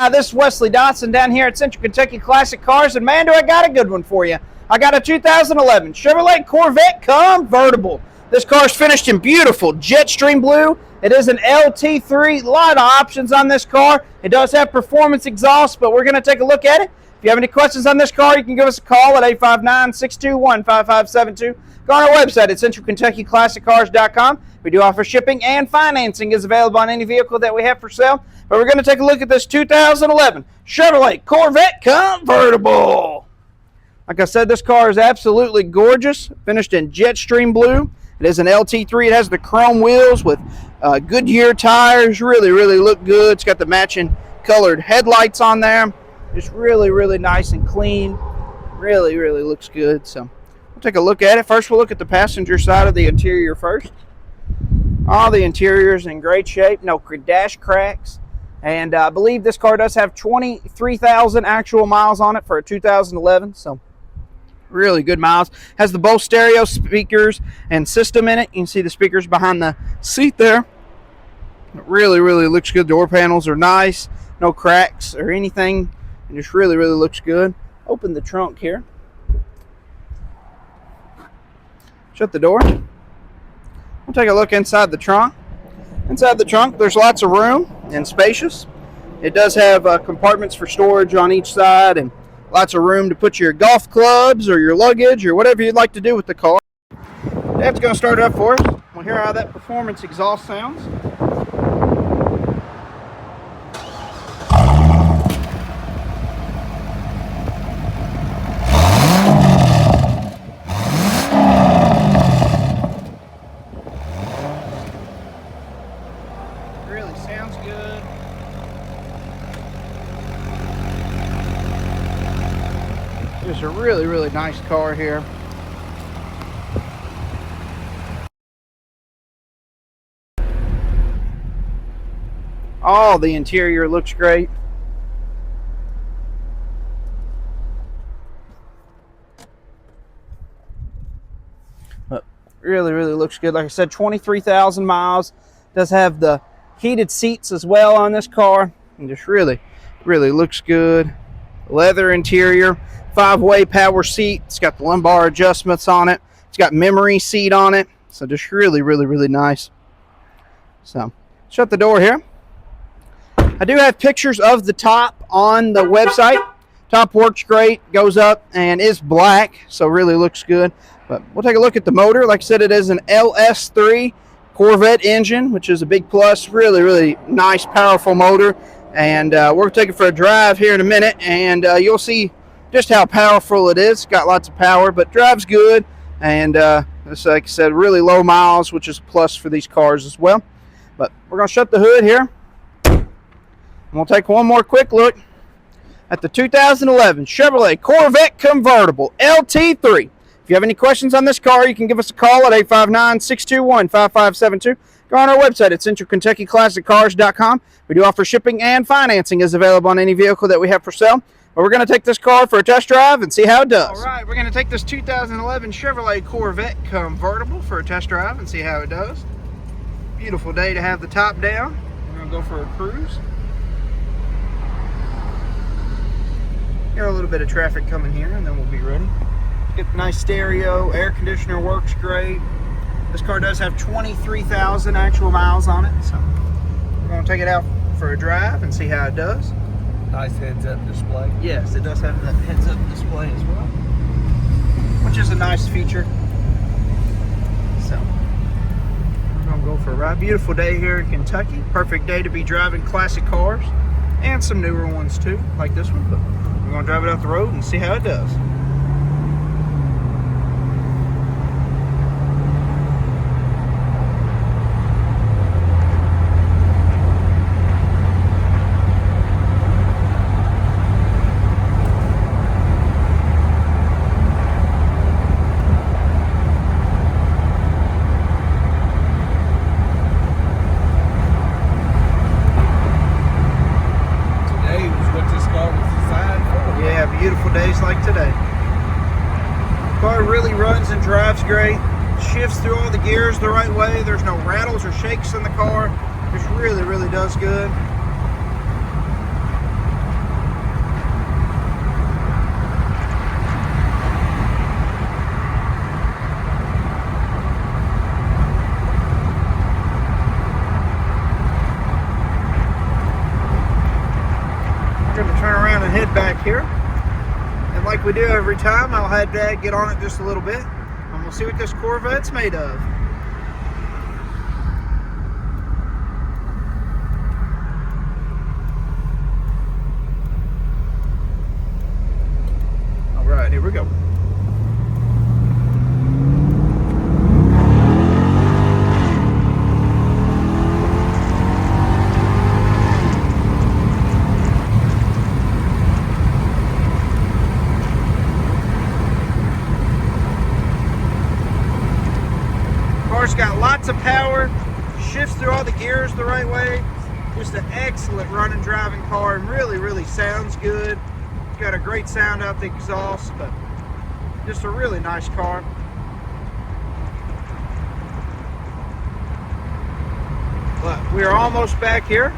Hi, this is Wesley Dotson down here at Central Kentucky Classic Cars, and man, do I got a good one for you. I got a 2011 Chevrolet Corvette Convertible. This car is finished in beautiful Jetstream blue. It is an LT3. A lot of options on this car. It does have performance exhaust, but we're going to take a look at it. If you have any questions on this car, you can give us a call at 859-621-5572. Go on our website at centralkentuckyclassiccars.com. We do offer shipping, and financing is available on any vehicle that we have for sale. But we're going to take a look at this 2011 Chevrolet Corvette Convertible. Like I said, this car is absolutely gorgeous, finished in Jetstream blue. It is an LT3. It has the chrome wheels with Goodyear tires. Really look good. It's got the matching colored headlights on there. Just really nice and clean. Really looks good. So we'll take a look at it. First, we'll look at the passenger side of the interior first. All the interior is in great shape. No dash cracks. And I believe this car does have 23,000 actual miles on it for a 2011. So really good miles. Has the Bose stereo speakers and system in it. You can see the speakers behind the seat there. It really looks good. Door panels are nice. No cracks or anything. It just really looks good. Open the trunk here. Shut the door. We'll take a look inside the trunk. Inside the trunk, there's lots of room and spacious. It does have compartments for storage on each side and lots of room to put your golf clubs or your luggage or whatever you'd like to do with the car. Dad's going to start it up for us. We'll hear how that performance exhaust sounds. Really sounds good. Just a really nice car here. All the interior looks great. But really looks good. Like I said, 23,000 miles. Does have the heated seats as well on this car, and just really looks good. Leather interior, 5-way power seat. It's got the lumbar adjustments on it. It's got memory seat on it. So just really nice. So shut the door here. I do have pictures of the top on the website. Top works great, goes up and is black, so really looks good. But we'll take a look at the motor. Like I said, it is an LS3 Corvette engine, which is a big plus. Really nice, powerful motor. And we're going to take it for a drive here in a minute, and you'll see just how powerful it is. It's got lots of power, but drives good. And it's, like I said, really low miles, which is a plus for these cars as well. But we're going to shut the hood here. And we'll take one more quick look at the 2011 Chevrolet Corvette Convertible LT3. If you have any questions on this car, you can give us a call at 859-621-5572. Go on our website at centralkentuckyclassiccars.com. We do offer shipping, and financing is available on any vehicle that we have for sale. But we're going to take this car for a test drive and see how it does. All right, we're going to take this 2011 Chevrolet Corvette Convertible for a test drive and see how it does. Beautiful day to have the top down. We're going to go for a cruise. Hear a little bit of traffic coming here, and then we'll be ready. Get the nice stereo, air conditioner works great. This car does have 23,000 actual miles on it, so we're going to take it out for a drive and see how it does. Nice heads-up display. Yes, it does have that heads-up display as well, which is a nice feature. So we're going to go for a ride. Beautiful day here in Kentucky. Perfect day to be driving classic cars and some newer ones too, like this one. But we're going to drive it out the road and see how it does. Beautiful days like today. Car really runs and drives great. Shifts through all the gears the right way. There's no rattles or shakes in the car. Just really does good. around and head back here. And like we do every time, I'll have Dad get on it just a little bit, and we'll see what this Corvette's made of. All right, here we go. Car's got lots of power, shifts through all the gears the right way. Just an excellent running driving car, and really sounds good. It's got a great sound out the exhaust, but just a really nice car. But we are almost back here,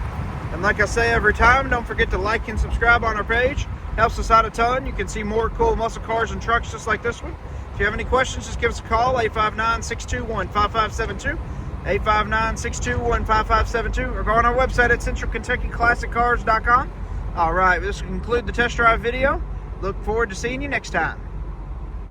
and like I say every time, don't forget to like and subscribe on our page. Helps us out a ton. You can see more cool muscle cars and trucks just like this one. If you have any questions, just give us a call, 859-621-5572, 859-621-5572, or go on our website at centralkentuckyclassiccars.com. All right, this will conclude the test drive video. Look forward to seeing you next time.